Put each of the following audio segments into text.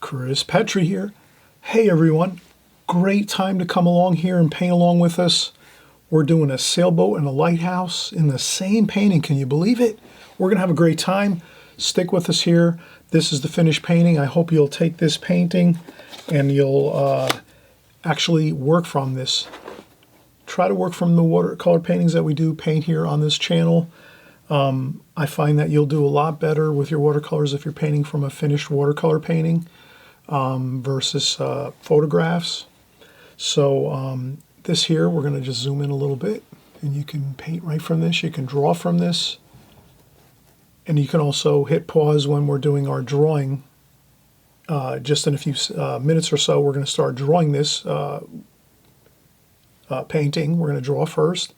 Chris Petri here. Hey everyone, great time to come along here and paint along with us. We're doing a sailboat and a lighthouse in the same painting. Can you believe it? We're gonna have a great time. Stick with us here. This is the finished painting. I hope you'll take this painting and you'll actually work from this. Try to work from the watercolor paintings that we do paint here on this channel. I find that you'll do a lot better with your watercolors if you're painting from a finished watercolor painting versus photographs. So this here, we're going to just zoom in a little bit, and you can paint right from this. You can draw from this, and you can also hit pause when we're doing our drawing. Just in a few minutes or so, we're going to start drawing this painting. We're going to draw first.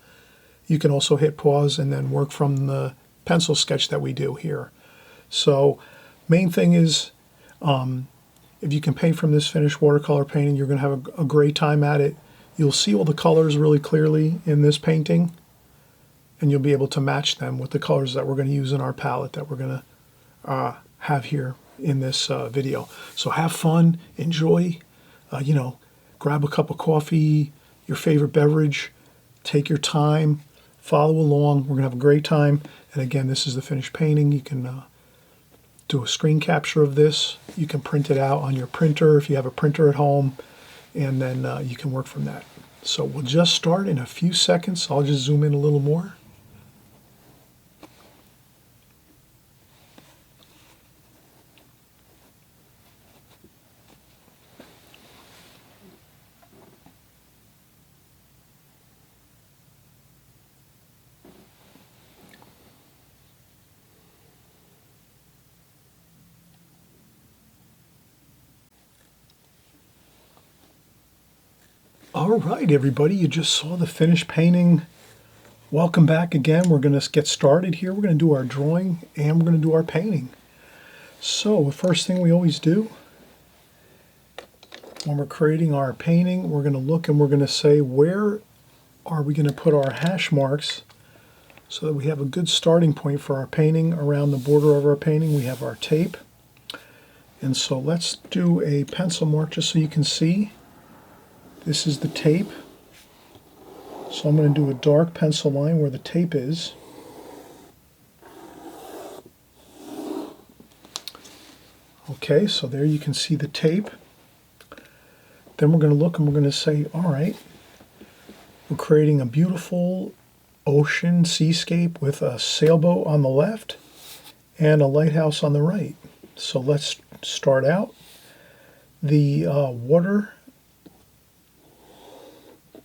You can also hit pause and then work from the pencil sketch that we do here. So main thing is, if you can paint from this finished watercolor painting, you're going to have a great time at it. You'll see all the colors really clearly in this painting, and you'll be able to match them with the colors that we're going to use in our palette that we're going to have here in this video. So have fun, enjoy, grab a cup of coffee, your favorite beverage, take your time, follow along. We're going to have a great time. And again, this is the finished painting. You can do a screen capture of this. You can print it out on your printer if you have a printer at home, and then you can work from that. So we'll just start in a few seconds. I'll just zoom in a little more. All right, everybody, you just saw the finished painting. Welcome back again. We're going to get started here. We're going to do our drawing and we're going to do our painting. So the first thing we always do when we're creating our painting, we're going to look and we're going to say, where are we going to put our hash marks so that we have a good starting point for our painting. Around the border of our painting, we have our tape. And so let's do a pencil mark just so you can see. This is the tape. So I'm going to do a dark pencil line where the tape is. Okay, so there you can see the tape. Then we're going to look and we're going to say, all right, we're creating a beautiful ocean seascape with a sailboat on the left and a lighthouse on the right. So let's start out.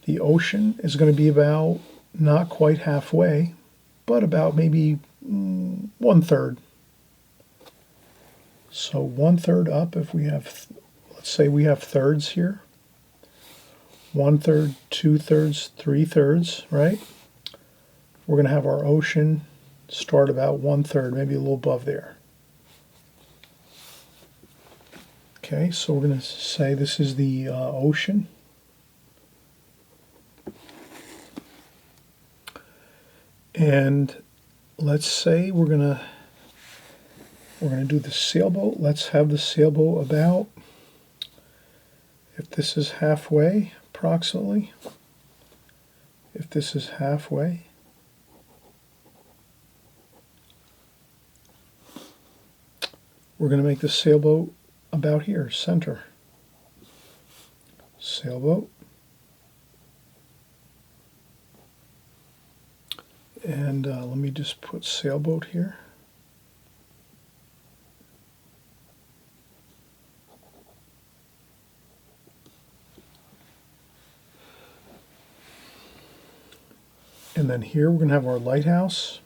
The ocean is going to be about not quite halfway, but about maybe 1/3. So 1/3 up if we have, let's say we have thirds here. 1/3, 2/3, 3/3, right? We're going to have our ocean start about 1/3, maybe a little above there. Okay, so we're going to say this is the ocean. And let's say we're gonna do the sailboat. Let's have the sailboat about, if this is halfway approximately, if this is halfway, we're going to make the sailboat about here, center. Sailboat. And let me just put sailboat here. And then here we're going to have our lighthouse.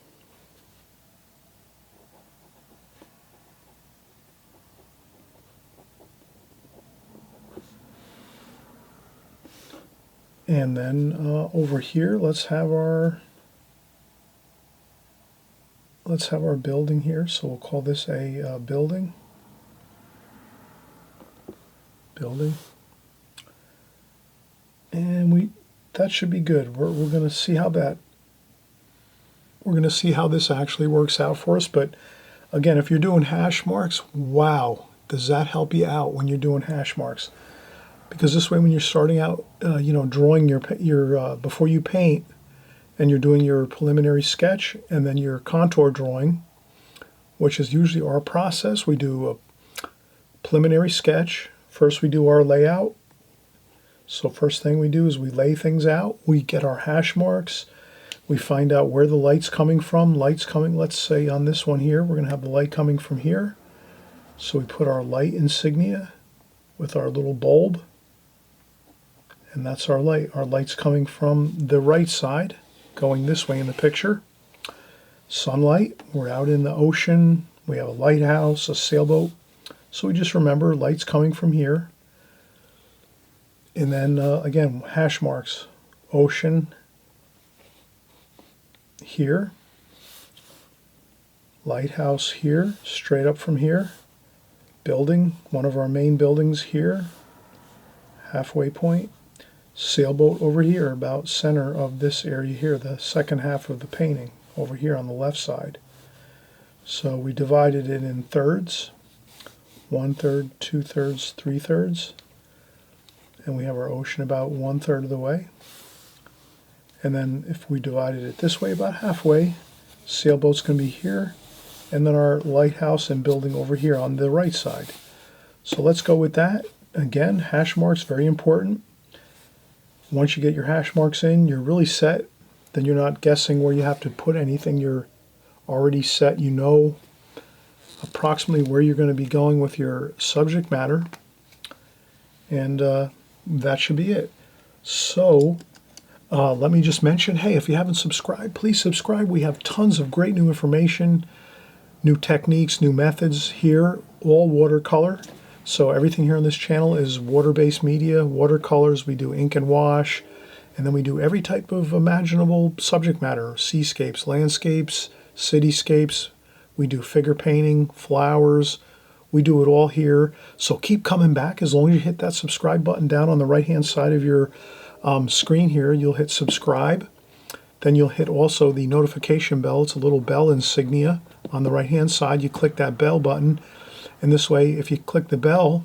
And then over here, let's have our building here. So we'll call this a building. And that should be good. We're going to see how this actually works out for us. But again, if you're doing hash marks, wow, Does that help you out when you're doing hash marks? Because this way, when you're starting out, drawing your before you paint, and you're doing your preliminary sketch and then your contour drawing, which is usually our process. We do a preliminary sketch. First, we do our layout. So first thing we do is we lay things out. We get our hash marks. We find out where the light's coming from. Light's coming, let's say on this one here, we're going to have the light coming from here. So we put our light insignia with our little bulb. And that's our light. Our light's coming from the right side, going this way in the picture. Sunlight, we're out in the ocean. We have a lighthouse, a sailboat. So we just remember light's coming from here. And then again, hash marks. Ocean here. Lighthouse here, straight up from here. Building, one of our main buildings here. Halfway point. Sailboat over here, about center of this area here, the second half of the painting, over here on the left side. So we divided it in thirds, 1/3, 2/3, 3/3, and we have our ocean about 1/3 of the way. And then if we divided it this way, about halfway, sailboat's going to be here, and then our lighthouse and building over here on the right side. So let's go with that. Again, hash marks, very important. Once you get your hash marks in, you're really set. Then you're not guessing where you have to put anything. You're already set. You know approximately where you're going to be going with your subject matter. And that should be it. So let me just mention, hey, if you haven't subscribed, please subscribe. We have tons of great new information, new techniques, new methods here, all watercolor. So everything here on this channel is water-based media, watercolors. We do ink and wash, and then we do every type of imaginable subject matter, seascapes, landscapes, cityscapes. We do figure painting, flowers. We do it all here. So keep coming back. As long as you hit that subscribe button down on the right-hand side of your screen here, you'll hit subscribe. Then you'll hit also the notification bell. It's a little bell insignia on the right-hand side. You click that bell button. And this way, if you click the bell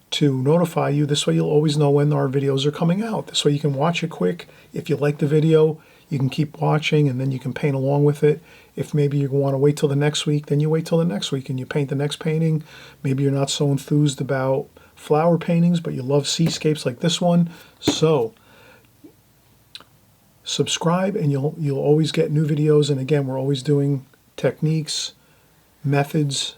to notify you, this way you'll always know when our videos are coming out. This way you can watch it quick. If you like the video, you can keep watching and then you can paint along with it. If maybe you want to wait till the next week, then you wait till the next week and you paint the next painting. Maybe you're not so enthused about flower paintings, but you love seascapes like this one. So subscribe and you'll always get new videos. And again, we're always doing techniques, methods.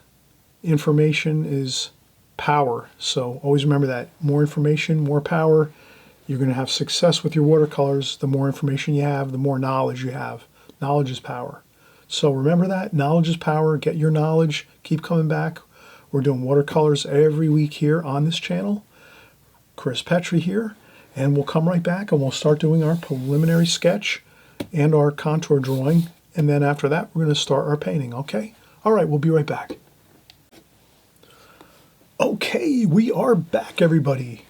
Information is power. So always remember that. More information, more power. You're going to have success with your watercolors. The more information you have, the more knowledge you have. Knowledge is power. So remember that. Knowledge is power. Get your knowledge. Keep coming back. We're doing watercolors every week here on this channel. Chris Petri here. And we'll come right back and we'll start doing our preliminary sketch and our contour drawing. And then after that, we're going to start our painting. Okay? All right, we'll be right back. Okay, we are back, everybody.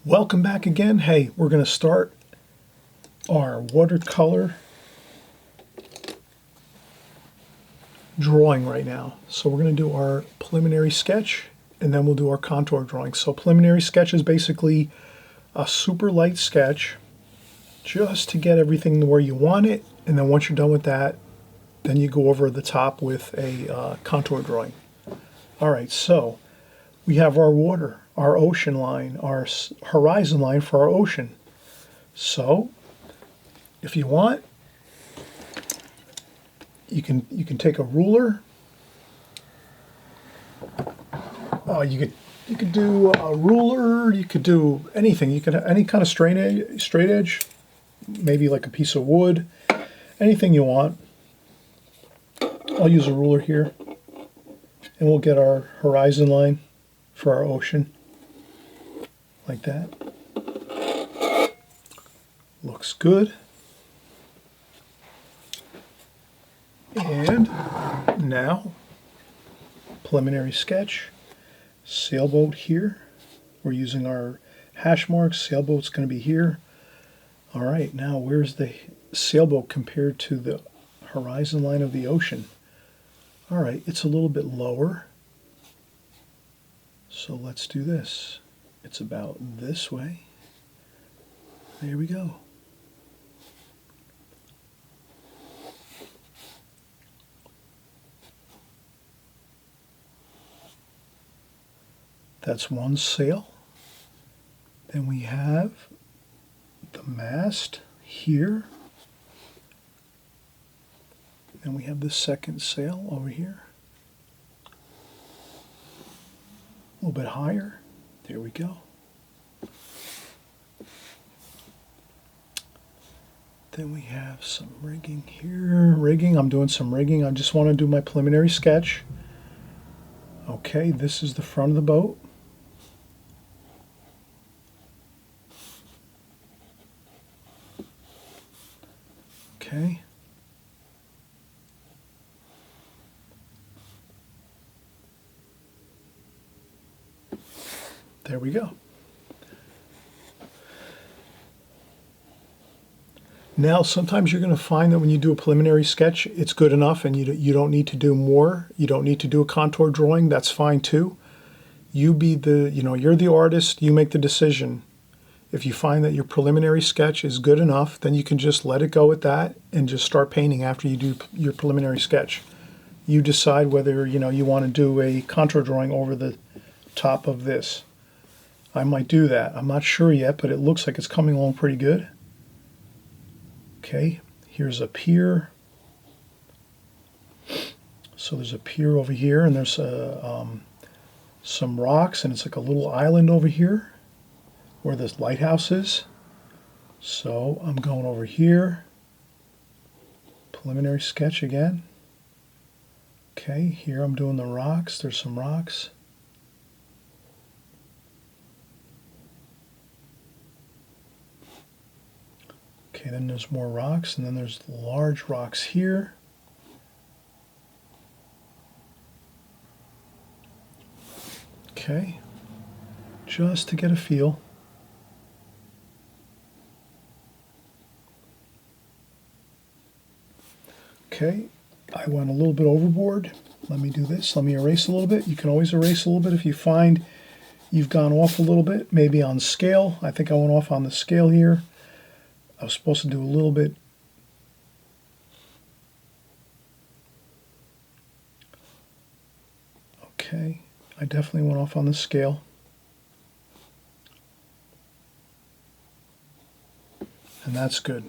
Welcome back again. Hey, we're going to start our watercolor drawing right now. So we're going to do our preliminary sketch, and then we'll do our contour drawing. So preliminary sketch is basically a super light sketch just to get everything where you want it. And then once you're done with that, then you go over the top with a contour drawing. All right, so we have our water, our ocean line, our horizon line for our ocean. So if you want, you can take a ruler. You could do a ruler. You could do anything. You could have any kind of straight edge, maybe like a piece of wood, anything you want. I'll use a ruler here, and we'll get our horizon line for our ocean, like that. Looks good. And now, preliminary sketch, sailboat here. We're using our hash marks. Sailboat's going to be here. All right, now where's the sailboat compared to the horizon line of the ocean? All right, it's a little bit lower. So let's do this. It's about this way. There we go. That's one sail. Then we have the mast here. Then we have the second sail over here. A little bit higher. There we go. Then we have some rigging here. Rigging, I'm doing some rigging. I just want to do my preliminary sketch. Okay, this is the front of the boat. Okay. There we go. Now, sometimes you're going to find that when you do a preliminary sketch, it's good enough and you don't need to do more. You don't need to do a contour drawing. That's fine too. You're the artist. You make the decision. If you find that your preliminary sketch is good enough, then you can just let it go at that and just start painting after you do your preliminary sketch. You decide whether, you want to do a contour drawing over the top of this. I might do that. I'm not sure yet, but it looks like it's coming along pretty good. Okay, here's a pier. So there's a pier over here, and there's some rocks, and it's like a little island over here where this lighthouse is. So I'm going over here. Preliminary sketch again. Okay, here I'm doing the rocks. There's some rocks. Okay, then there's more rocks, and then there's large rocks here. Okay, just to get a feel. Okay, I went a little bit overboard. Let me do this. Let me erase a little bit. You can always erase a little bit if you find you've gone off a little bit, maybe on scale. I think I went off on the scale here. I was supposed to do a little bit. Okay, I definitely went off on the scale. And that's good.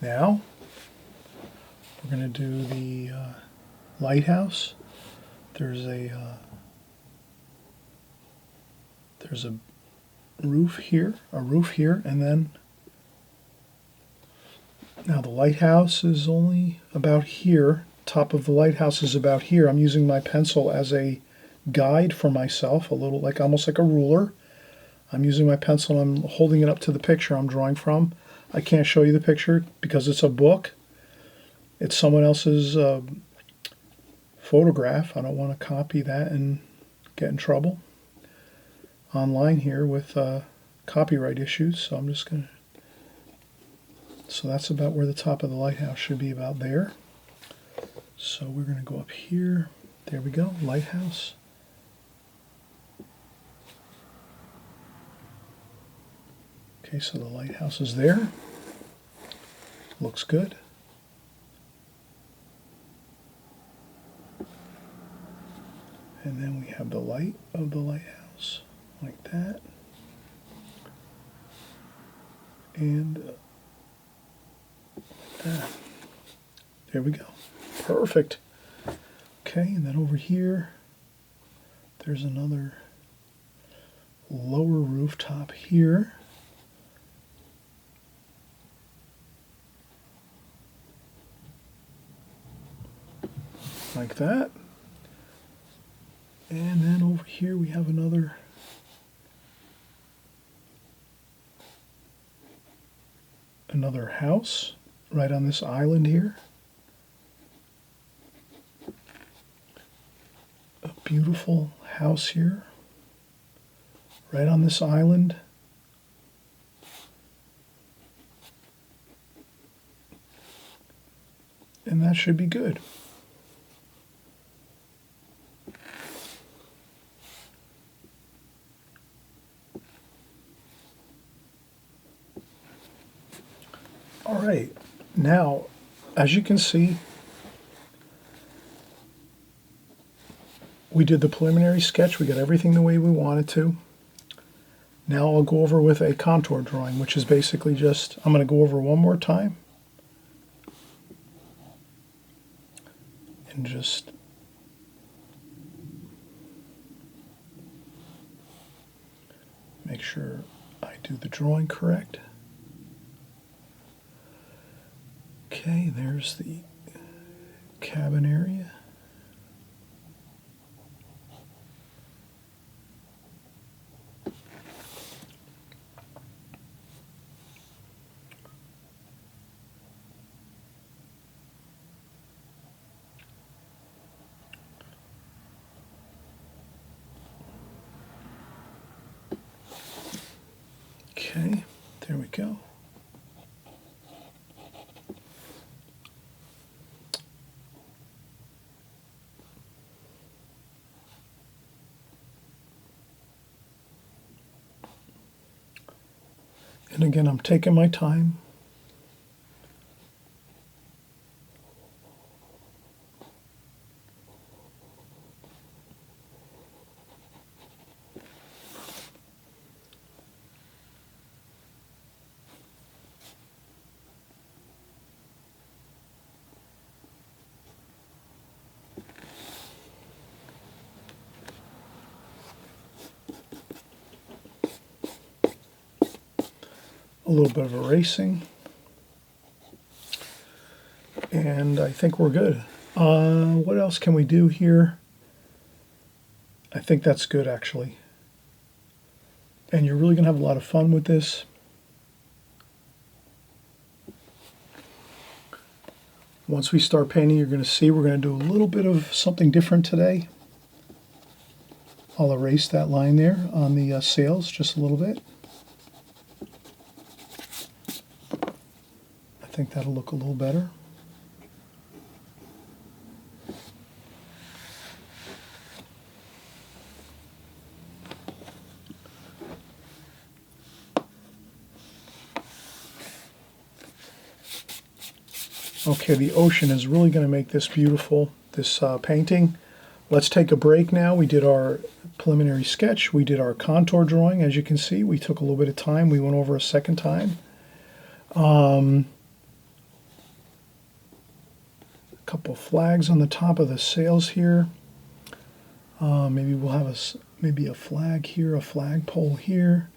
Now, we're going to do the lighthouse. There's a roof here, and then now the lighthouse is only about here. Top of the lighthouse is about here. I'm using my pencil as a guide for myself, a little like almost like a ruler. I'm using my pencil and I'm holding it up to the picture I'm drawing from. I can't show you the picture because it's a book. It's someone else's photograph. I don't want to copy that and get in trouble online here with copyright issues. So I'm just going to... So that's about where the top of the lighthouse should be, about there. So we're going to go up here. There we go, lighthouse. Okay, so the lighthouse is there. Looks good. And then we have the light of the lighthouse, like that. And like that. There we go. Perfect. Okay, and then over here, there's another lower rooftop here. Like that. And then over here we have another house right on this island here. A beautiful house here right on this island. And that should be good. All right, now, as you can see, we did the preliminary sketch. We got everything the way we wanted to. Now I'll go over with a contour drawing, which is basically just, I'm going to go over one more time and just make sure I do the drawing correct. Okay, there's the cabin area. Okay, there we go. And again, I'm taking my time. A little bit of erasing, and I think we're good. What else can we do here? I think that's good, actually. And you're really going to have a lot of fun with this. Once we start painting, you're going to see we're going to do a little bit of something different today. I'll erase that line there on the sails just a little bit. I think that'll look a little better. Okay, the ocean is really going to make this beautiful, this painting. Let's take a break now. We did our preliminary sketch. We did our contour drawing. As you can see, we took a little bit of time. We went over a second time. A couple flags on the top of the sails here. Maybe we'll have a flag here, a flagpole here.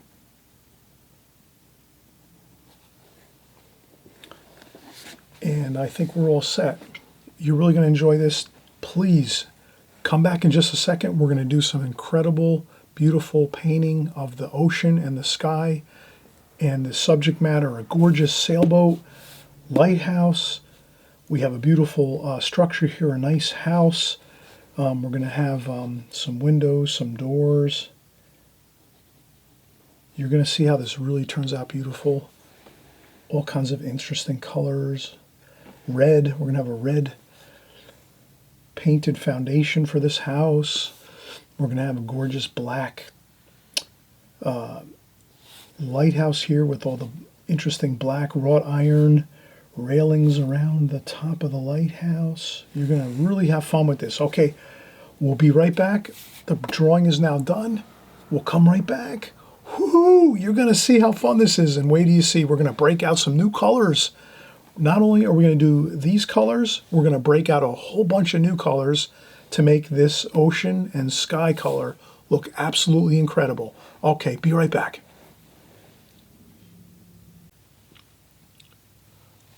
And I think we're all set. You're really going to enjoy this. Please come back in just a second. We're going to do some incredible, beautiful painting of the ocean and the sky and the subject matter, a gorgeous sailboat, lighthouse. We have a beautiful structure here, a nice house. We're going to have some windows, some doors. You're going to see how this really turns out beautiful. All kinds of interesting colors. Red, we're going to have a red painted foundation for this house. We're going to have a gorgeous black lighthouse here with all the interesting black wrought iron railings around the top of the lighthouse. You're going to really have fun with this. Okay, we'll be right back. The drawing is now done. We'll come right back. Woohoo! You're going to see how fun this is. And wait till you see, we're going to break out some new colors. Not only are we going to do these colors, we're going to break out a whole bunch of new colors to make this ocean and sky color look absolutely incredible. Okay, be right back.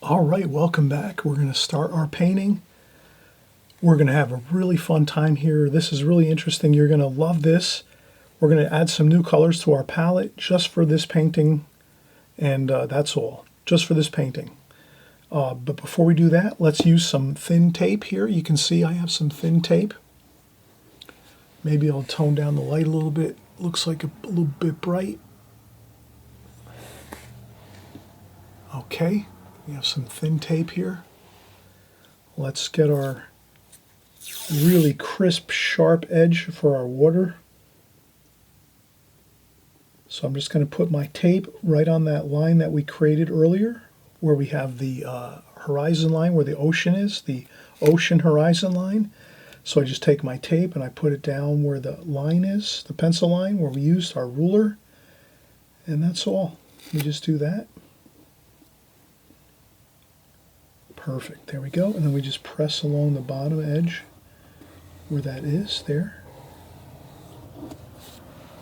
All right, welcome back. We're going to start our painting. We're going to have a really fun time here. This is really interesting. You're going to love this. We're going to add some new colors to our palette just for this painting, and that's all, just for this painting. But before we do that, let's use some thin tape here. You can see I have some thin tape. Maybe I'll tone down the light a little bit. Looks like a little bit bright. Okay, we have some thin tape here. Let's get our really crisp, sharp edge for our water. So I'm just going to put my tape right on that line that we created earlier where we have the horizon line, where the ocean is, the ocean horizon line. So I just take my tape and I put it down where the line is, the pencil line, where we used our ruler. And that's all. We just do that. Perfect. There we go. And then we just press along the bottom edge where that is, there.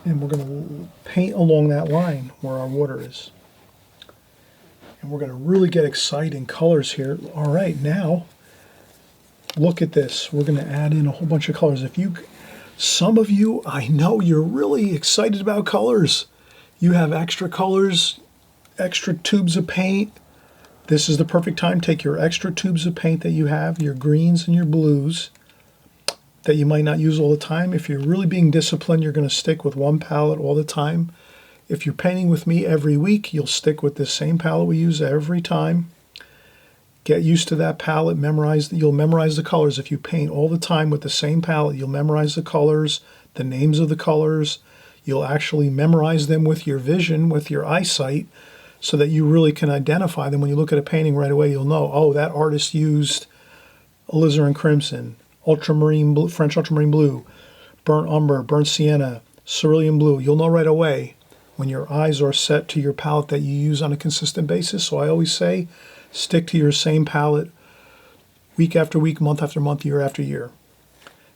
And we're going to paint along that line where our water is. And we're going to really get exciting colors here. All right, now look at this. We're going to add in a whole bunch of colors. Some of you, I know you're really excited about colors. You have extra colors, extra tubes of paint. This is the perfect time. Take your extra tubes of paint that you have, your greens and your blues that you might not use all the time. If you're really being disciplined, you're going to stick with one palette all the time. If you're painting with me every week, you'll stick with this same palette we use every time. Get used to that palette, you'll memorize the colors. If you paint all the time with the same palette, you'll memorize the colors, the names of the colors. You'll actually memorize them with your vision, with your eyesight, so that you really can identify them. When you look at a painting right away, you'll know, oh, that artist used alizarin crimson, ultramarine blue, French ultramarine blue, burnt umber, burnt sienna, cerulean blue. You'll know right away when your eyes are set to your palette that you use on a consistent basis. So I always say, stick to your same palette week after week, month after month, year after year.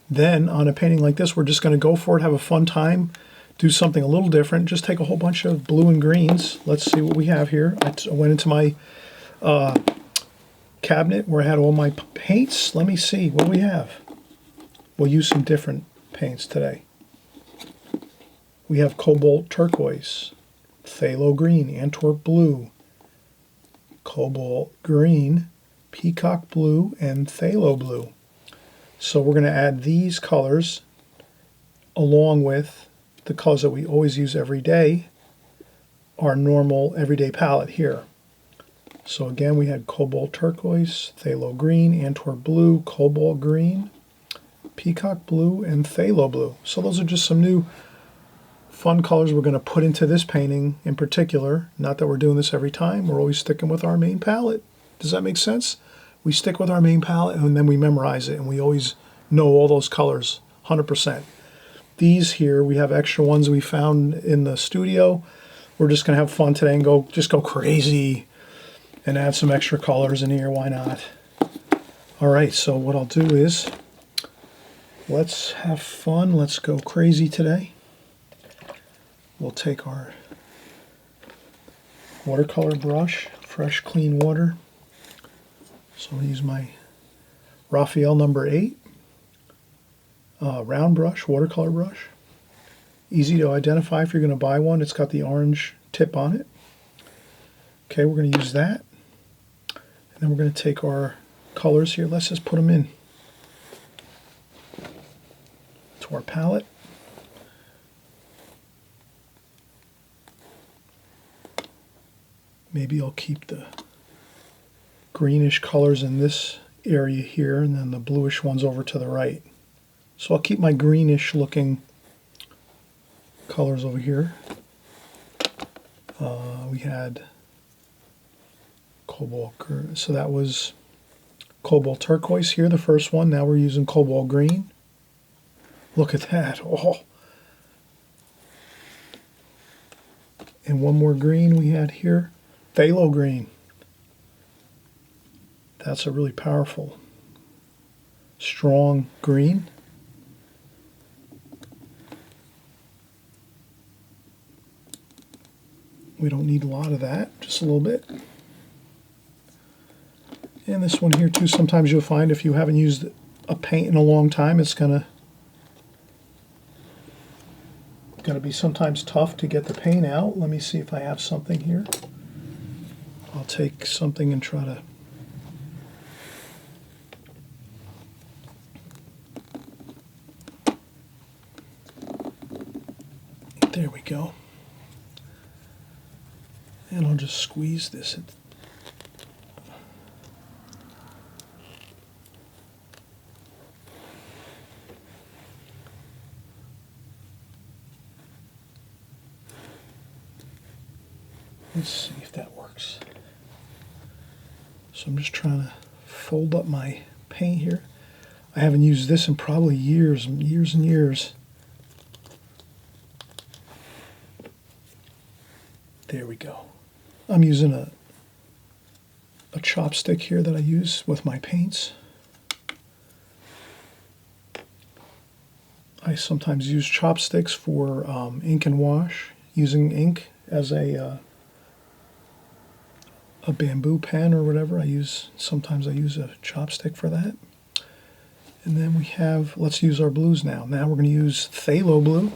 Then on a painting like this, we're just going to go for it, have a fun time, do something a little different. Just take a whole bunch of blue and greens. Let's see what we have here. I went into my cabinet where I had all my paints. Let me see what we have. We'll use some different paints today. We have cobalt turquoise, phthalo green, Antwerp blue, cobalt green, peacock blue, and phthalo blue. So we're going to add these colors along with the colors that we always use every day, our normal everyday palette here. So again, we had cobalt turquoise, phthalo green, Antwerp blue, cobalt green, peacock blue, and phthalo blue. So those are just some new fun colors we're going to put into this painting in particular. Not that we're doing this every time. We're always sticking with our main palette. Does that make sense? We stick with our main palette and then we memorize it, and we always know all those colors 100%. These here, we have extra ones we found in the studio. We're just going to have fun today and go crazy and add some extra colors in here. Why not? All right, so what I'll do is let's have fun. Let's go crazy today. We'll take our watercolor brush, fresh, clean water. So I'm going to use my Raphael number 8 round brush, watercolor brush. Easy to identify if you're going to buy one. It's got the orange tip on it. Okay, we're going to use that. And then we're going to take our colors here. Let's just put them in to our palette. Maybe I'll keep the greenish colors in this area here and then the bluish ones over to the right. So I'll keep my greenish looking colors over here. We had cobalt, so that was cobalt turquoise here, the first one. Now we're using cobalt green. Look at that. Oh. And one more green we had here. Phthalo green. That's a really powerful, strong green. We don't need a lot of that, just a little bit. And this one here too, sometimes you'll find if you haven't used a paint in a long time, it's gonna be sometimes tough to get the paint out. Let me see if I have something here. I'll take something and try to there we go. And I'll just squeeze this. Let's see if that works. So I'm just trying to fold up my paint here. I haven't used this in probably years and years and years. There we go. I'm using a chopstick here that I use with my paints. I sometimes use chopsticks for ink and wash, using ink as a bamboo pen or whatever. Sometimes I use a chopstick for that. And then we have, let's use our blues now. Now we're going to use phthalo blue.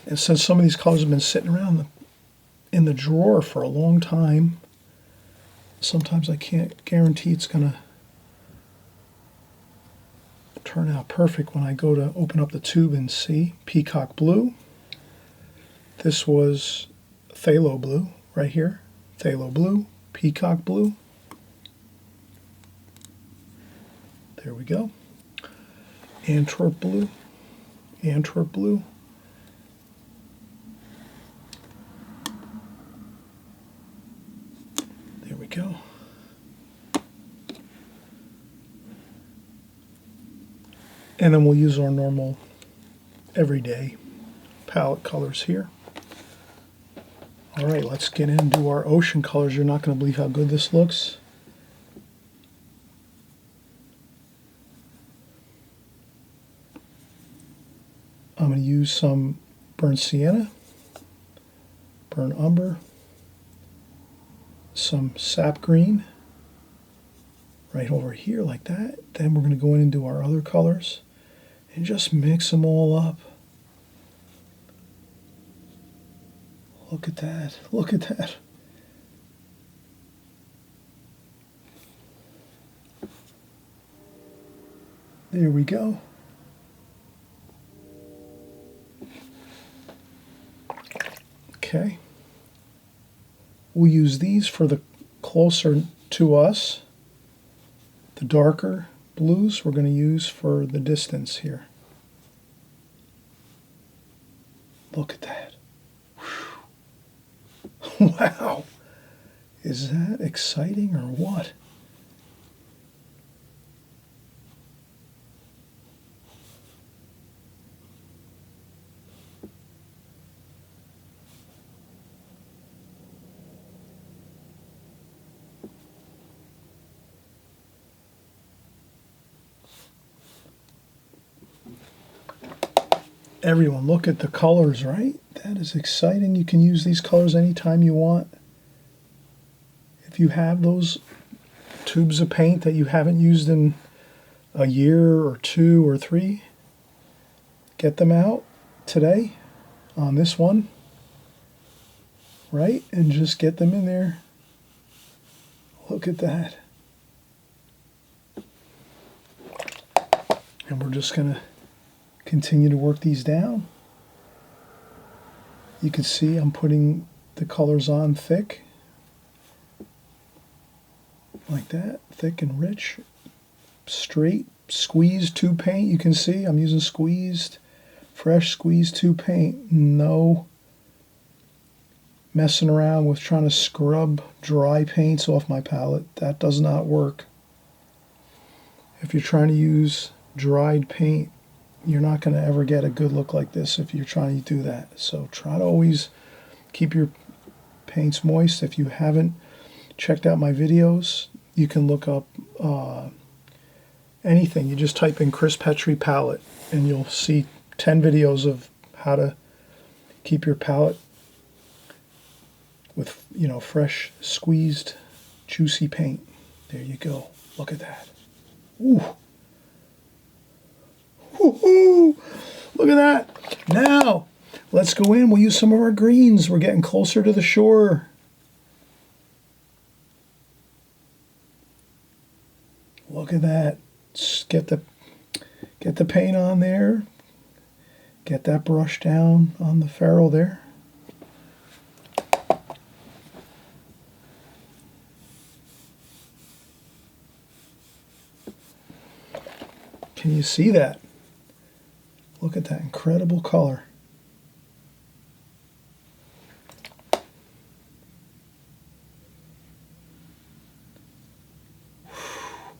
And since some of these colors have been sitting around in the drawer for a long time, sometimes I can't guarantee it's going to turn out perfect when I go to open up the tube and see. Peacock blue. This was phthalo blue right here. Phthalo blue, peacock blue. There we go. Antwerp blue, Antwerp blue. There we go. And then we'll use our normal everyday palette colors here. All right, let's get into our ocean colors. You're not going to believe how good this looks. I'm going to use some burnt sienna, burnt umber, some sap green right over here like that. Then we're going to go in and do our other colors and just mix them all up. Look at that. Look at that. There we go. Okay. We'll use these for the closer to us. The darker blues we're going to use for the distance here. Look at that. Whew. Wow. Is that exciting or what? Everyone, look at the colors, right? That is exciting. You can use these colors anytime you want. If you have those tubes of paint that you haven't used in a year or 2 or 3, get them out today on this one, right? And just get them in there. Look at that. And we're just going to continue to work these down. You can see I'm putting the colors on thick, like that, thick and rich, straight, squeezed tube paint. You can see I'm using squeezed, fresh squeezed tube paint. No messing around with trying to scrub dry paints off my palette. That does not work. If you're trying to use dried paint, you're not going to ever get a good look like this if you're trying to do that. So try to always keep your paints moist. If you haven't checked out my videos, you can look up anything. You just type in Chris Petri palette and you'll see 10 videos of how to keep your palette with, you know, fresh, squeezed, juicy paint. There you go. Look at that. Ooh. Woo-hoo! Look at that. Now, let's go in. We'll use some of our greens. We're getting closer to the shore. Look at that. Just get the paint on there. Get that brush down on the ferrule there. Can you see that? Look at that incredible color.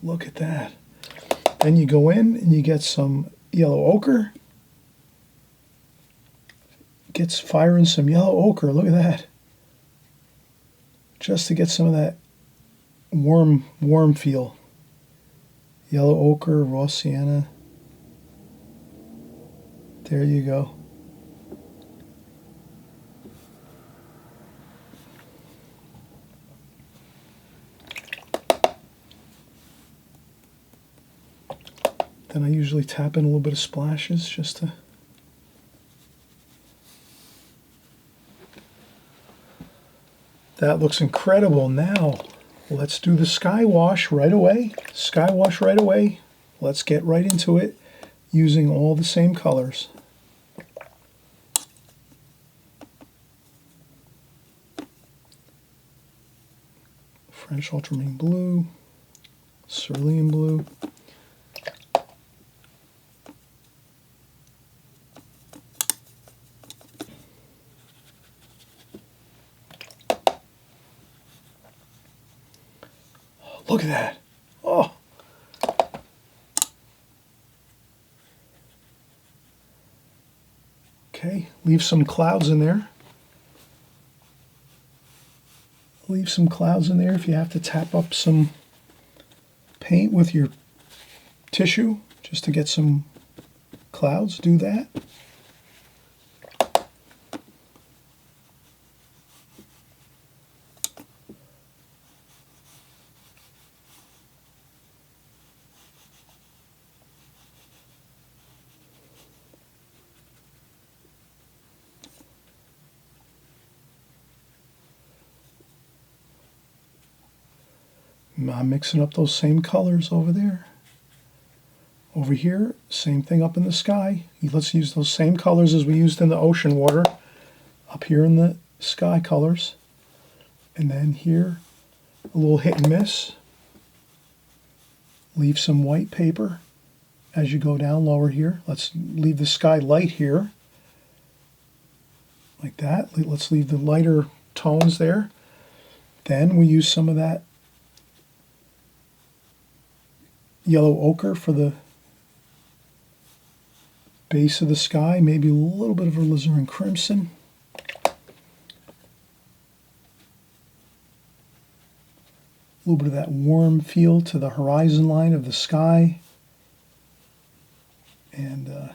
Look at that. Then you go in and you get some yellow ochre. Gets firing some yellow ochre. Look at that. Just to get some of that warm feel. Yellow ochre, raw sienna. There you go. Then I usually tap in a little bit of splashes just to... That looks incredible. Now, let's do the sky wash right away. Sky wash right away. Let's get right into it using all the same colors. French ultramarine blue, cerulean blue. Look at that. Oh. Okay, leave some clouds in there. Leave some clouds in there if you have to tap up some paint with your tissue just to get some clouds. Do that. I'm mixing up those same colors over there. Over here, same thing up in the sky. Let's use those same colors as we used in the ocean water. Up here in the sky colors. And then here, a little hit and miss. Leave some white paper as you go down lower here. Let's leave the sky light here. Like that. Let's leave the lighter tones there. Then we use some of that yellow ochre for the base of the sky, maybe a little bit of alizarin crimson. A little bit of that warm feel to the horizon line of the sky. And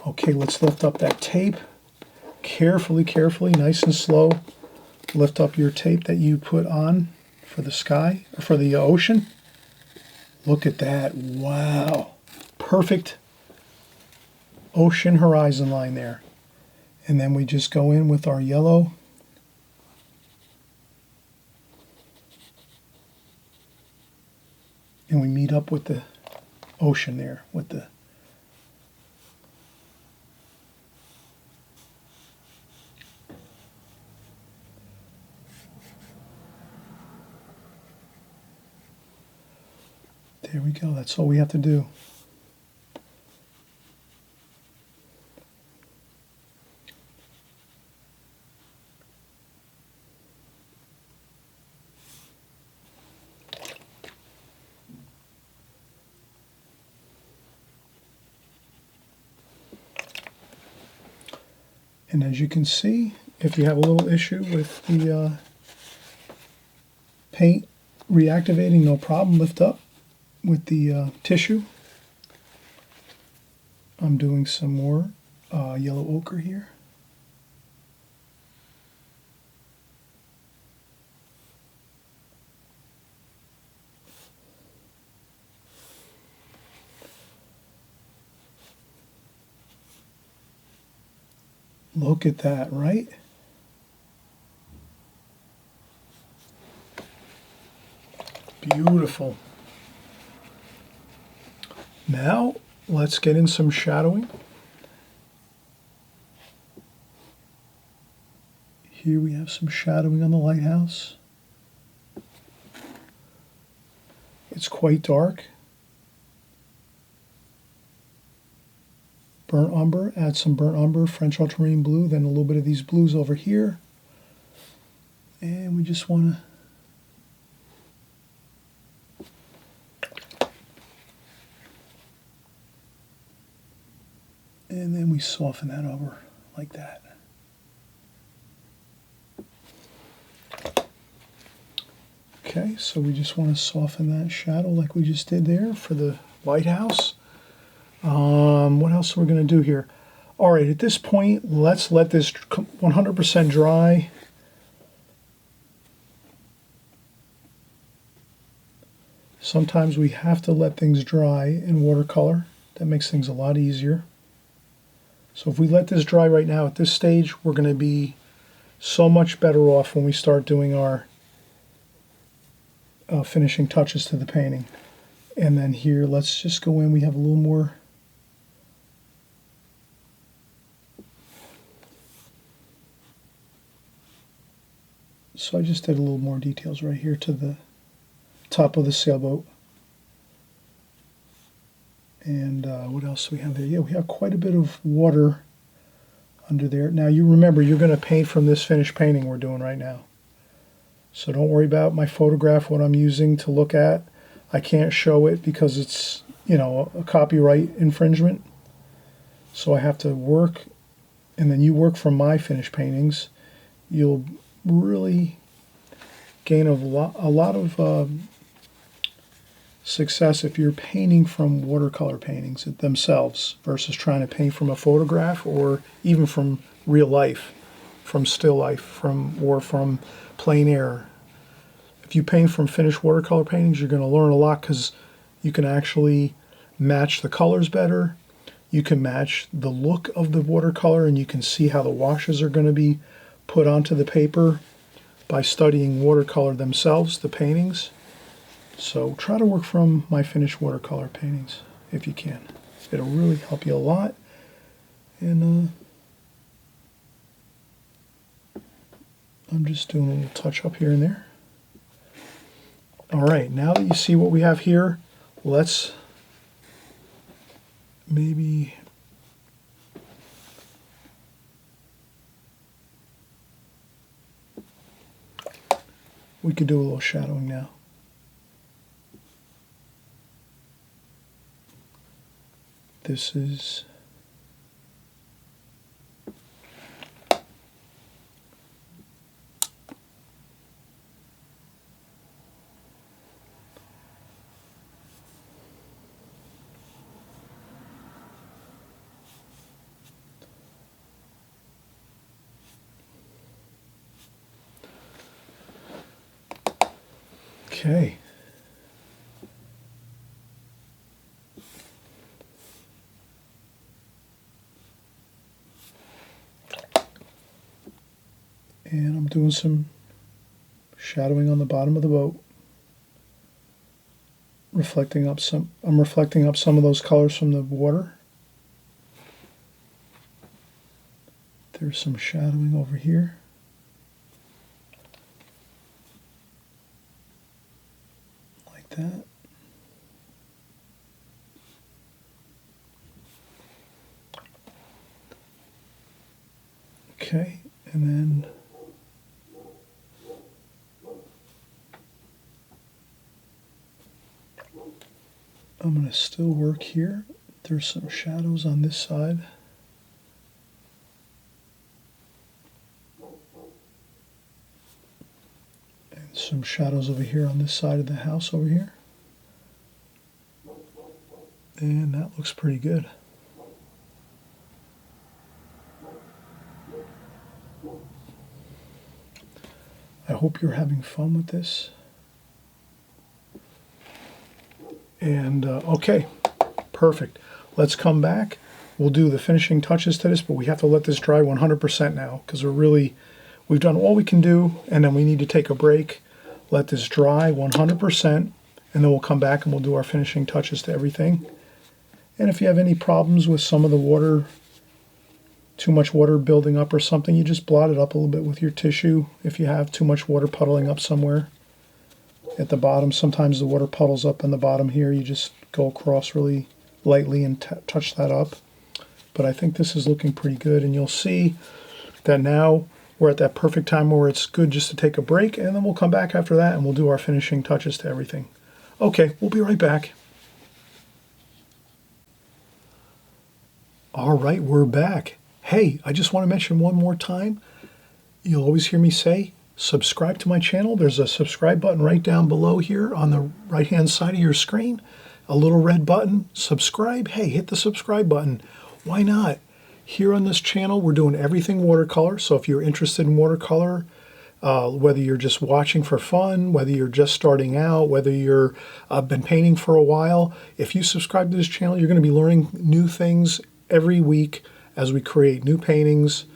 okay, let's lift up that tape. Carefully, nice and slow. Lift up your tape that you put on for the sky, or for the ocean. Look at that. Wow. Perfect ocean horizon line there. And then we just go in with our yellow. And we meet up with the ocean there, with the there we go. That's all we have to do. And as you can see, if you have a little issue with the paint reactivating, no problem, lift up with the tissue. I'm doing some more yellow ochre here. Look at that, right? Beautiful. Now, let's get in some shadowing. Here we have some shadowing on the lighthouse. It's quite dark. Burnt umber, add some burnt umber, French ultramarine blue, then a little bit of these blues over here. And we just want to And then we soften that over like that. Okay, so we just want to soften that shadow like we just did there for the lighthouse. What else are we going to do here? All right, at this point, let's let this 100% dry. Sometimes we have to let things dry in watercolor. That makes things a lot easier. So if we let this dry right now at this stage, we're going to be so much better off when we start doing our finishing touches to the painting. And then here, let's just go in. We have a little more. So I just did a little more details right here to the top of the sailboat. And what else do we have there? Yeah, we have quite a bit of water under there. Now you remember, you're going to paint from this finished painting we're doing right now. So don't worry about my photograph, what I'm using to look at. I can't show it because it's, you know, a copyright infringement. So I have to work, and then you work from my finished paintings. You'll really gain a lot of success if you're painting from watercolor paintings themselves versus trying to paint from a photograph or even from real life, from still life, or from plein air. If you paint from finished watercolor paintings, you're going to learn a lot because you can actually match the colors better. You can match the look of the watercolor, and you can see how the washes are going to be put onto the paper by studying watercolor themselves, the paintings. So try to work from my finished watercolor paintings if you can. It'll really help you a lot. And I'm just doing a little touch up here and there. All right, now that you see what we have here, let's maybe we could do a little shadowing now. This is okay. And I'm doing some shadowing on the bottom of the boat. I'm reflecting up some of those colors from the water. There's some shadowing over here. Like that. Okay, and then I'm going to still work here. There's some shadows on this side. And some shadows over here on this side of the house over here. And that looks pretty good. I hope you're having fun with this. And okay, perfect. Let's come back. We'll do the finishing touches to this, but we have to let this dry 100% now because we've done all we can do, and then we need to take a break, let this dry 100%, and then we'll come back and we'll do our finishing touches to everything. And if you have any problems with some of the water, too much water building up or something, you just blot it up a little bit with your tissue. If you have too much water puddling up somewhere at the bottom, sometimes the water puddles up in the bottom here. You just go across really lightly and touch that up. But I think this is looking pretty good, and you'll see that now we're at that perfect time where it's good just to take a break, and then we'll come back after that and we'll do our finishing touches to everything. Okay, we'll be right back. All right, we're back. Hey, I just want to mention one more time. You'll always hear me say, subscribe to my channel. There's a subscribe button right down below here on the right-hand side of your screen. A little red button, subscribe. Hey, hit the subscribe button. Why not? Here on this channel, we're doing everything watercolor. So if you're interested in watercolor, whether you're just watching for fun, whether you're just starting out, whether you're been painting for a while, if you subscribe to this channel, you're going to be learning new things every week as we create new paintings.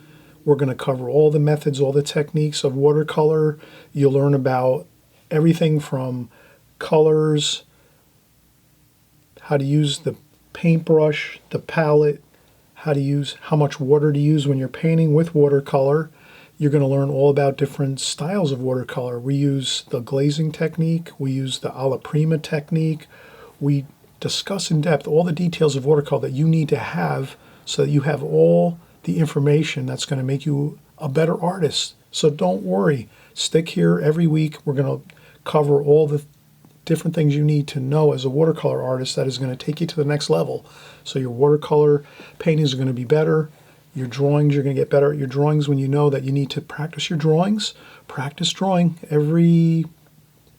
We're going to cover all the methods, all the techniques of watercolor. You'll learn about everything from colors, how to use the paintbrush, the palette, how much water to use when you're painting with watercolor. You're going to learn all about different styles of watercolor. We use the glazing technique. We use the alla prima technique. We discuss in depth all the details of watercolor that you need to have so that you have all the information that's going to make you a better artist. So don't worry. Stick here every week. We're going to cover all the different things you need to know as a watercolor artist that is going to take you to the next level. So your watercolor paintings are going to be better. Your drawings, you're going to get better at your drawings when you know that you need to practice your drawings. Practice drawing every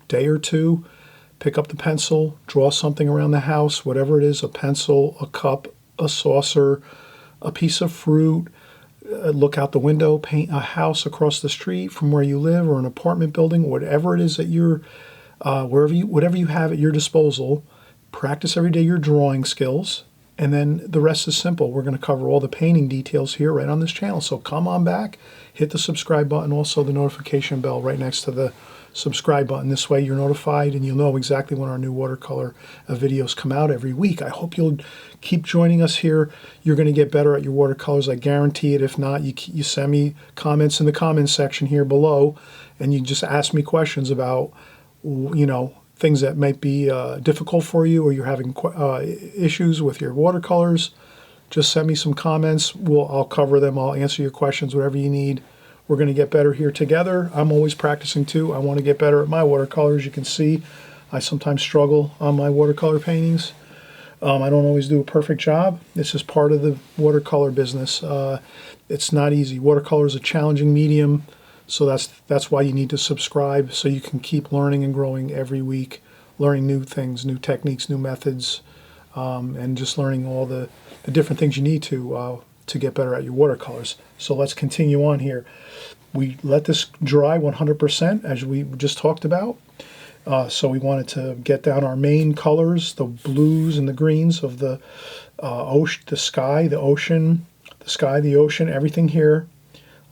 day or two. Pick up the pencil, draw something around the house, whatever it is, a pencil, a cup, a saucer, a piece of fruit. Look out the window, paint a house across the street from where you live or an apartment building, whatever it is that you're, whatever you have at your disposal. Practice every day your drawing skills. And then the rest is simple. We're going to cover all the painting details here right on this channel. So come on back, hit the subscribe button, also the notification bell right next to the subscribe button. This way you're notified and you'll know exactly when our new watercolor videos come out every week. I hope you'll keep joining us here. You're going to get better at your watercolors. I guarantee it. If not, you send me comments in the comments section here below and you just ask me questions about, things that might be difficult for you, or you're having issues with your watercolors. Just send me some comments. I'll cover them. I'll answer your questions, whatever you need. We're going to get better here together. I'm always practicing too. I want to get better at my watercolors. You can see I sometimes struggle on my watercolor paintings. I don't always do a perfect job. It's just part of the watercolor business. It's not easy. Watercolor is a challenging medium. So that's why you need to subscribe, so you can keep learning and growing every week, learning new things, new techniques, new methods, and just learning all the different things you need to get better at your watercolors. So let's continue on here. We let this dry 100%, as we just talked about. So we wanted to get down our main colors, the blues and the greens of the ocean, the sky, the ocean, everything here.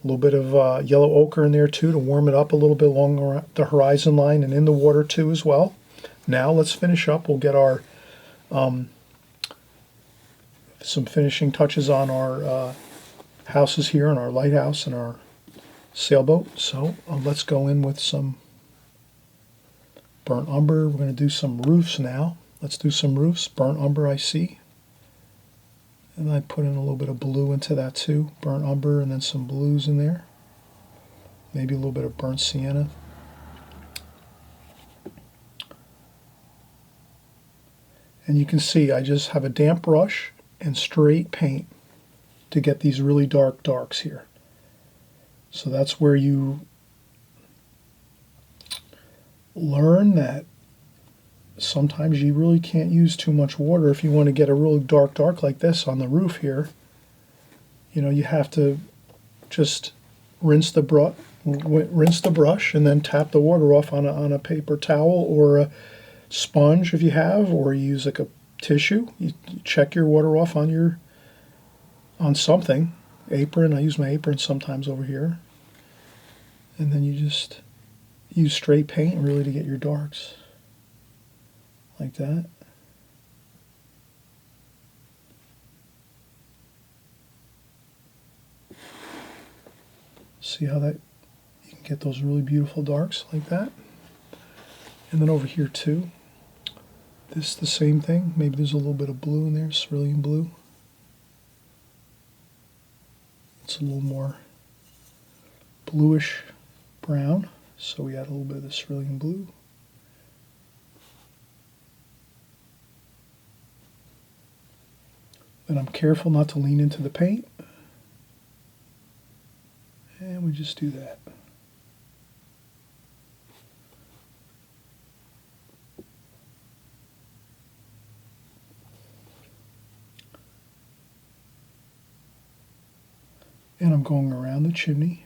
A little bit of yellow ochre in there too to warm it up a little bit along the horizon line and in the water too as well. Now let's finish up. We'll get our some finishing touches on our houses here, on our lighthouse and our sailboat. So let's go in with some burnt umber. We're going to do some roofs now. Let's do some roofs. Burnt umber, I see. And I put in a little bit of blue into that too, burnt umber, and then some blues in there. Maybe a little bit of burnt sienna. And you can see I just have a damp brush and straight paint to get these really dark darks here. So that's where you learn that sometimes you really can't use too much water if you want to get a really dark like this on the roof here. You have to just rinse the brush and then tap the water off on a paper towel or a sponge if you have, or you use like a tissue. You check your water off on something, apron. I use my apron sometimes over here. And then you just use straight paint really to get your darks. Like that. See how you can get those really beautiful darks like that. And then over here too, this the same thing. Maybe there's a little bit of blue in there, cerulean blue. It's a little more bluish brown, so we add a little bit of the cerulean blue. Then I'm careful not to lean into the paint. And we just do that. And I'm going around the chimney.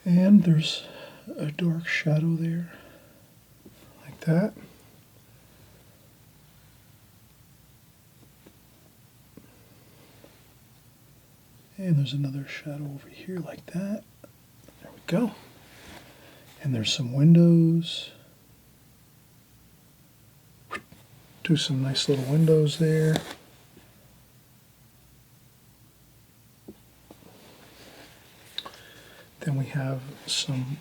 And there's a dark shadow there, like that. And there's another shadow over here like that. There we go. And there's some windows. Do some nice little windows there. Then we have some,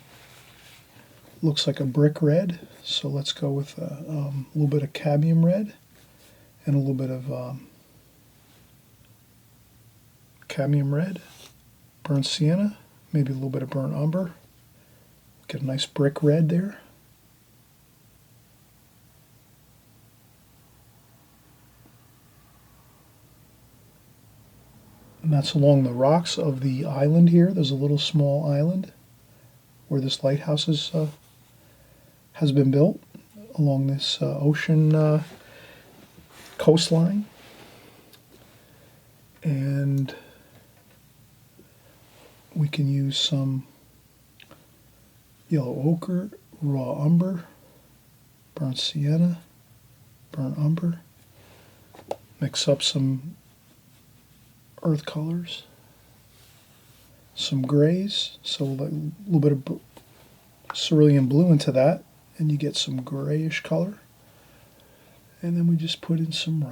looks like a brick red. So let's go with a little bit of cadmium red and a little bit of cadmium red, burnt sienna, maybe a little bit of burnt umber. Get a nice brick red there. And that's along the rocks of the island here. There's a little small island where this lighthouse has been built along this ocean coastline. And we can use some yellow ochre, raw umber, burnt sienna, burnt umber. Mix up some earth colors, some grays, so a little bit of cerulean blue into that, and you get some grayish color. And then we just put in some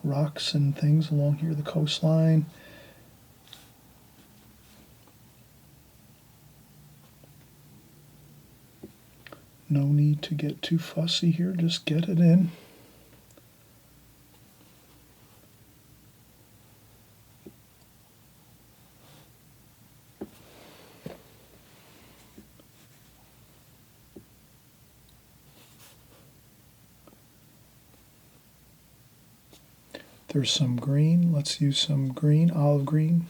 rocks and things along here, the coastline. No need to get too fussy here, just get it in. There's some green. Let's use some green, olive green.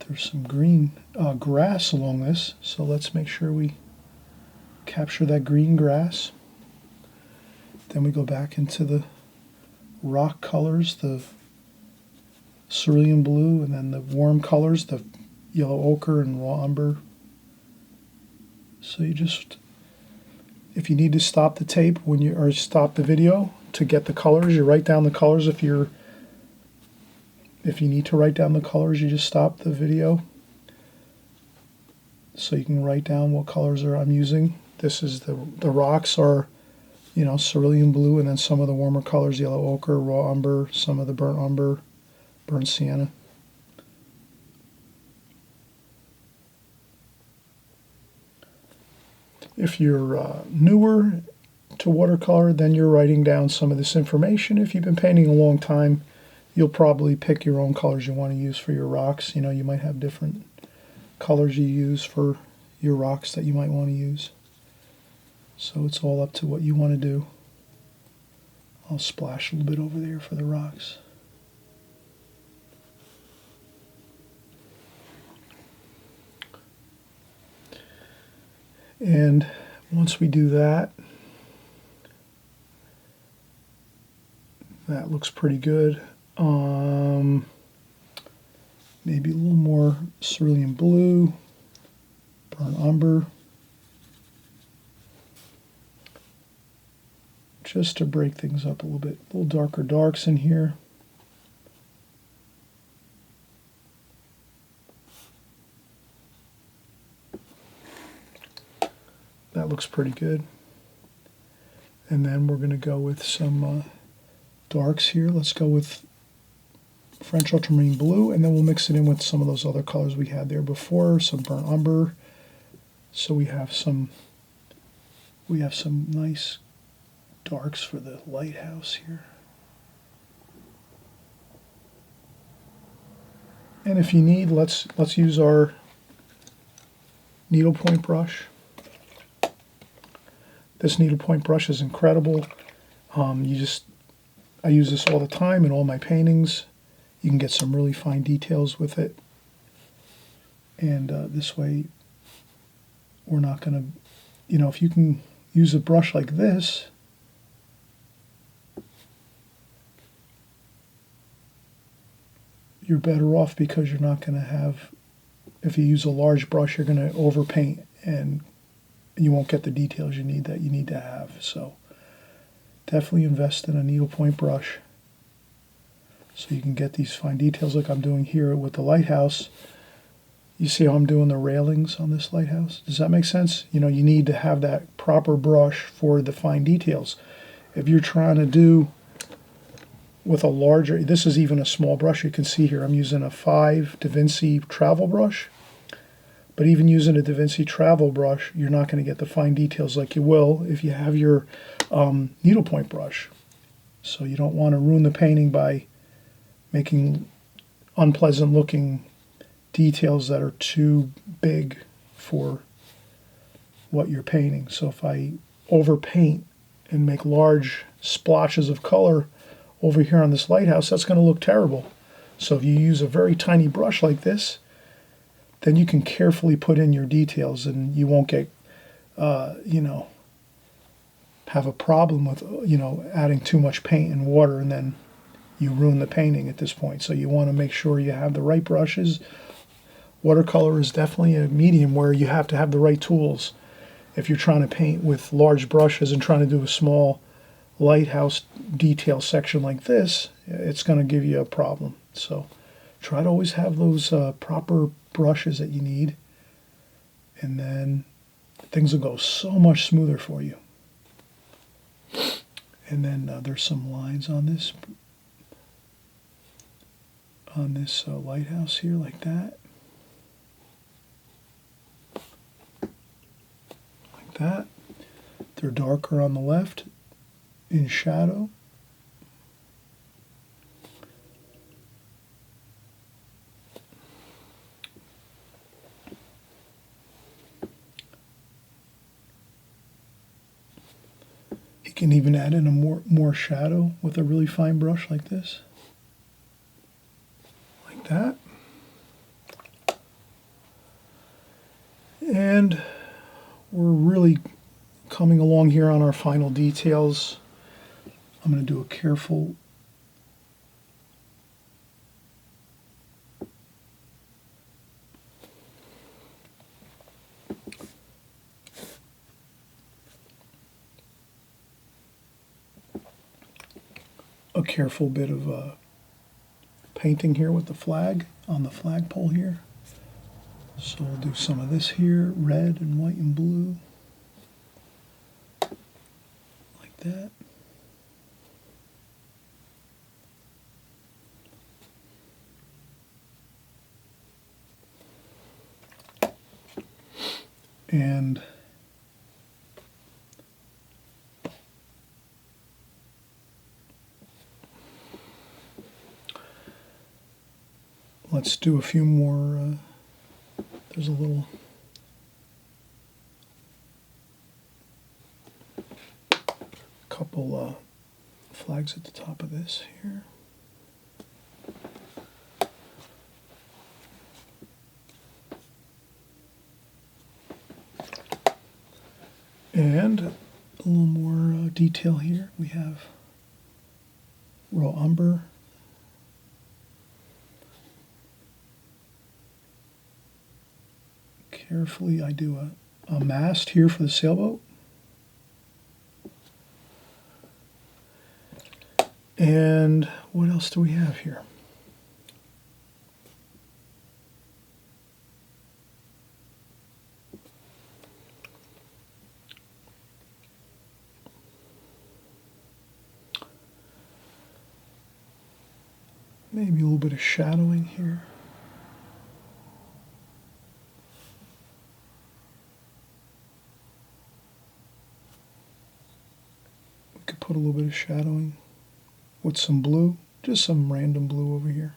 There's some green grass along this, so let's make sure we capture that green grass. Then we go back into the rock colors, the cerulean blue, and then the warm colors, the yellow ochre and raw umber. So you just, if you need to stop the tape or stop the video to get the colors, you write down the colors. If you need to write down the colors, you just stop the video so you can write down what colors I'm using. This is the rocks are, cerulean blue, and then some of the warmer colors, yellow ochre, raw umber, some of the burnt umber, burnt sienna. If you're newer to watercolor, then you're writing down some of this information. If you've been painting a long time, you'll probably pick your own colors you want to use for your rocks. You might have different colors you use for your rocks that you might want to use. So it's all up to what you want to do. I'll splash a little bit over there for the rocks. And once we do that, that looks pretty good. Maybe a little more cerulean blue, burnt umber, just to break things up a little bit. A little darker darks in here. That looks pretty good. And then we're going to go with some darks here. Let's go with French ultramarine blue, and then we'll mix it in with some of those other colors we had there before, some burnt umber. So we have some nice darks for the lighthouse here. And if you need, let's use our needlepoint brush. This needlepoint brush is incredible. I use this all the time in all my paintings. You can get some really fine details with it. And this way, we're not going to, if you can use a brush like this, you're better off because you're not going to have, if you use a large brush, you're going to overpaint and you won't get the details you need to have. So definitely invest in a needlepoint brush so you can get these fine details like I'm doing here with the lighthouse. You see how I'm doing the railings on this lighthouse? Does that make sense? You need to have that proper brush for the fine details. If you're trying to do with a larger, this is even a small brush, you can see here I'm using a 5 Da Vinci travel brush. But even using a Da Vinci travel brush, you're not going to get the fine details like you will if you have your needlepoint brush. So you don't want to ruin the painting by making unpleasant looking details that are too big for what you're painting. So if I overpaint and make large splotches of color over here on this lighthouse, that's going to look terrible. So if you use a very tiny brush like this, then you can carefully put in your details and you won't get, have a problem with, adding too much paint and water and then you ruin the painting at this point. So you want to make sure you have the right brushes. Watercolor is definitely a medium where you have to have the right tools. If you're trying to paint with large brushes and trying to do a small lighthouse detail section like this, it's going to give you a problem. So try to always have those proper brushes that you need, and then things will go so much smoother for you. And then there's some lines on this lighthouse here like that. Like that. They're darker on the left in shadow. You can even add in a more shadow with a really fine brush like this. Like that. And we're really coming along here on our final details. I'm going to do a careful bit of painting here with the flag on the flagpole here. So we'll do some of this here, red and white and blue, like that. And let's do a few more. There's a little couple flags at the top of this here. And a little more detail here. We have raw umber. Carefully, I do a mast here for the sailboat. And what else do we have here? Maybe a little bit of shadowing here. We could put a little bit of shadowing with some blue, just some random blue over here.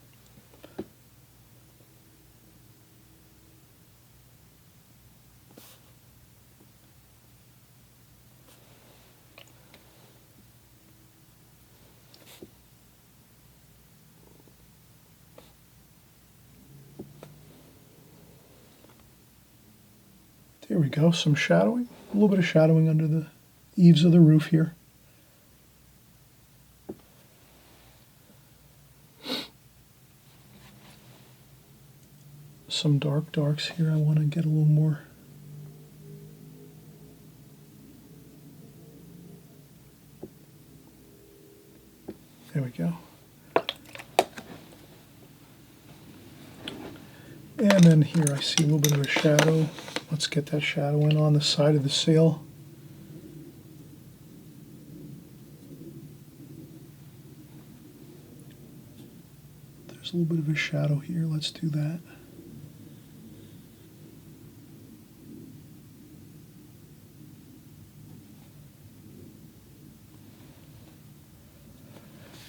There we go, some shadowing, a little bit of shadowing under the eaves of the roof here. Some darks here. I want to get a little more. There we go. And then here I see a little bit of a shadow. Let's get that shadow in on the side of the sail. There's a little bit of a shadow here. Let's do that.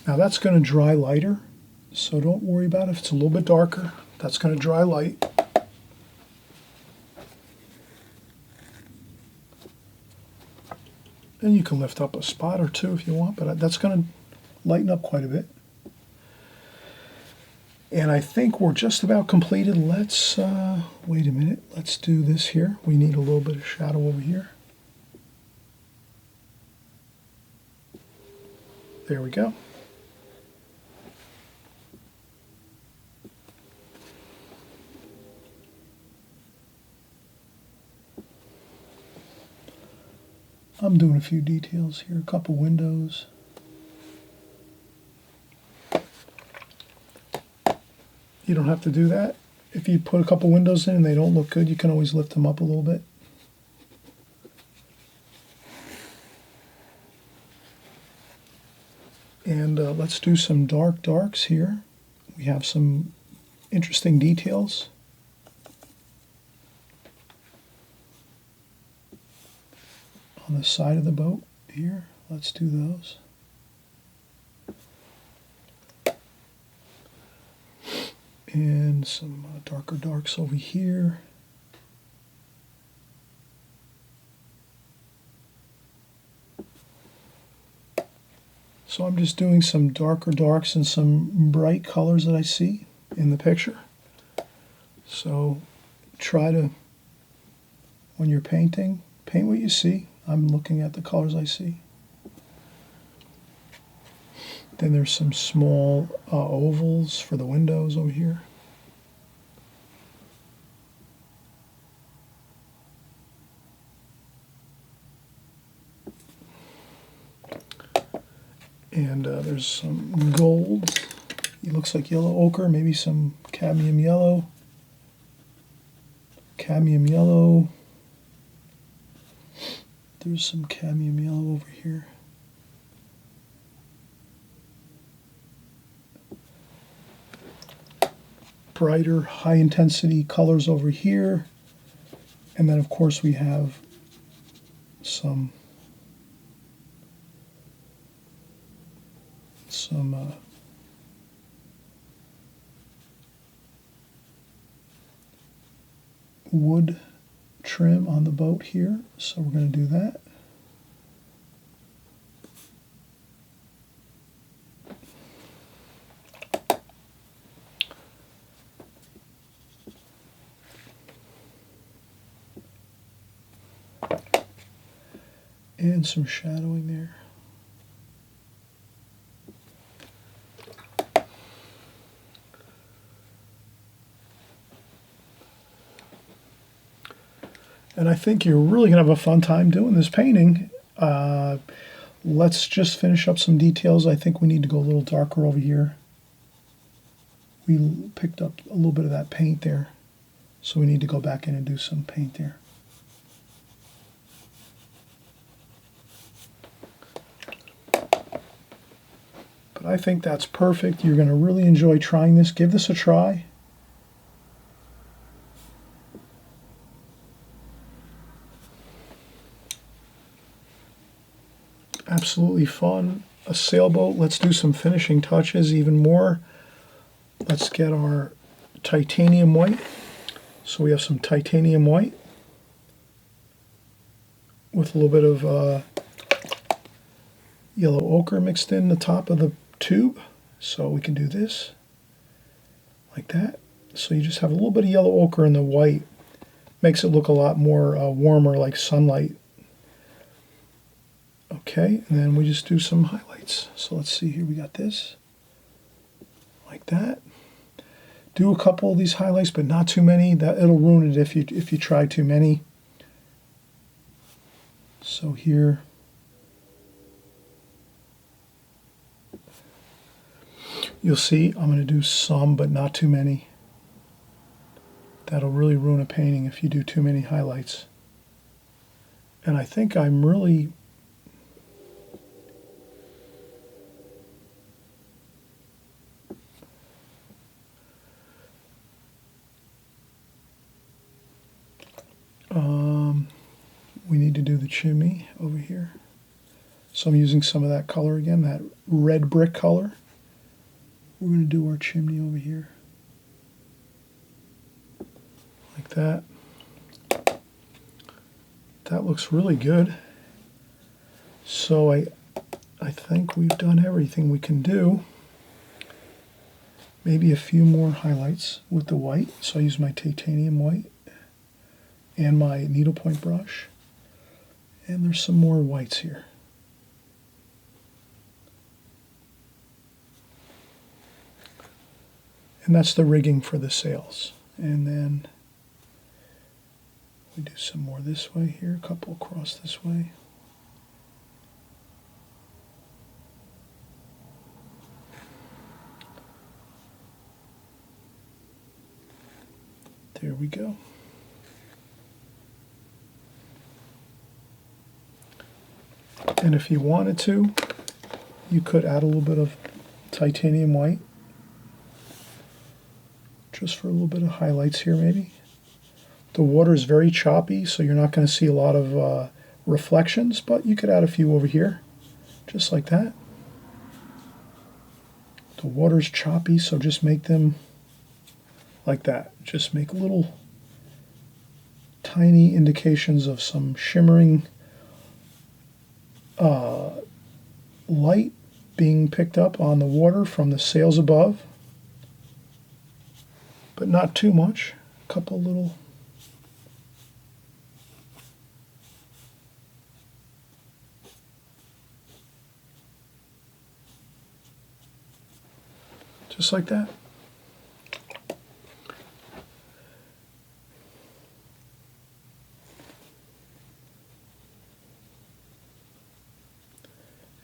Now that's going to dry lighter, so don't worry about it if it's a little bit darker. That's going to dry light. And you can lift up a spot or two if you want, but that's going to lighten up quite a bit. And I think we're just about completed. Let's, wait a minute, let's do this here. We need a little bit of shadow over here. There we go. I'm doing a few details here, a couple windows. You don't have to do that. If you put a couple windows in and they don't look good, you can always lift them up a little bit. And let's do some darks here. We have some interesting details. On the side of the boat here, let's do those. And some darker darks over here. So I'm just doing some darker darks and some bright colors that I see in the picture. So try to, when you're painting, paint what you see. I'm looking at the colors I see. Then there's some small ovals for the windows over here. And there's some gold. It looks like yellow ochre, maybe some cadmium yellow. Cadmium yellow. There's some cadmium yellow over here. Brighter, high-intensity colors over here. And then, of course, we have some wood trim on the boat here, so we're going to do that. And some shadowing there. And I think you're really going to have a fun time doing this painting. Let's just finish up some details. I think we need to go a little darker over here. We picked up a little bit of that paint there, so we need to go back in and do some paint there. But I think that's perfect. You're going to really enjoy trying this. Give this a try. Absolutely fun. A sailboat. Let's do some finishing touches even more. Let's get our titanium white. So we have some titanium white with a little bit of yellow ochre mixed in the top of the tube. So we can do this like that. So you just have a little bit of yellow ochre in the white, Makes it look a lot more warmer, like sunlight. Okay, and then we just do some highlights. So let's see here, we got this, like that. Do a couple of these highlights, but not too many. That it'll ruin it if you try too many. So here, you'll see I'm going to do some, but not too many. That'll really ruin a painting if you do too many highlights. And I think I'm really we need to do the chimney over here. So I'm using some of that color again, that red brick color. We're going to do our chimney over here. Like that. That looks really good. So I think we've done everything we can do. Maybe a few more highlights with the white. So I use my titanium white and my needlepoint brush. And there's some more whites here. And that's the rigging for the sails. And then we do some more this way here, a couple across this way. There we go. And if you wanted to, you could add a little bit of titanium white, just for a little bit of highlights here maybe. The water is very choppy, so you're not going to see a lot of reflections, but you could add a few over here, just like that. The water's choppy, so just make them like that. Just make little tiny indications of some shimmering light being picked up on the water from the sails above, but not too much. A couple little just like that.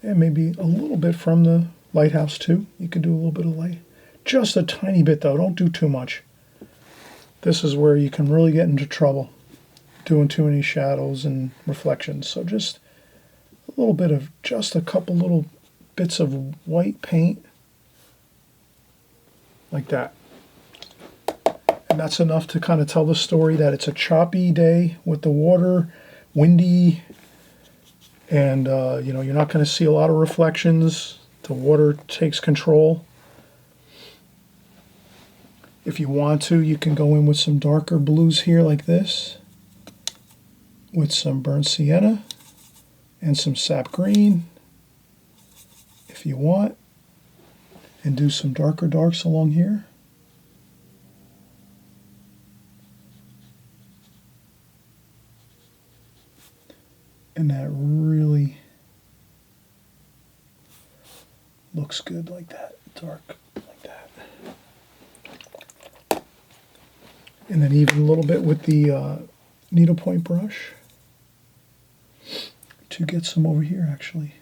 And maybe a little bit from the lighthouse too. You could do a little bit of light. Just a tiny bit though, don't do too much. This is where you can really get into trouble, doing too many shadows and reflections. So just a little bit of, just a couple little bits of white paint, like that. And that's enough to kind of tell the story that it's a choppy day with the water, windy, and you know, you're not going to see a lot of reflections. The water takes control. If you want to, you can go in with some darker blues here like this, with some burnt sienna and some sap green if you want, and do some darker darks along here. And that really looks good like that, dark like that. And then even a little bit with the needlepoint brush to get some over here actually.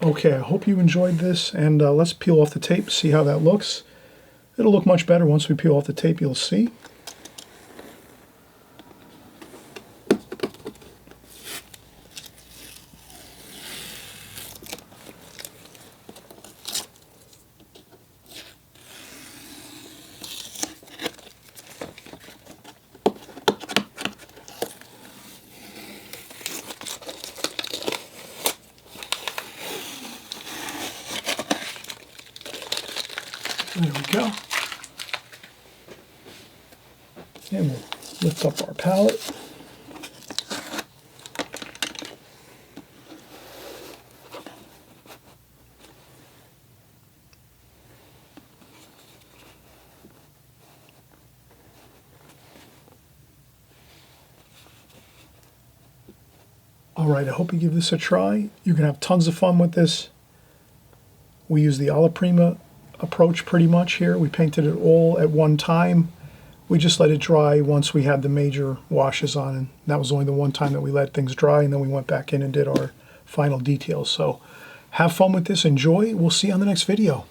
Okay, I hope you enjoyed this, and let's peel off the tape, see how that looks. It'll look much better once we peel off the tape, you'll see. There we go. sets up our palette. All right, I hope you give this a try. You're going to have tons of fun with this. We use the alla prima approach pretty much here. We painted it all at one time. We just let it dry once we had the major washes on, and that was only the one time that we let things dry, and then we went back in and did our final details. So have fun with this, enjoy. We'll see you on the next video.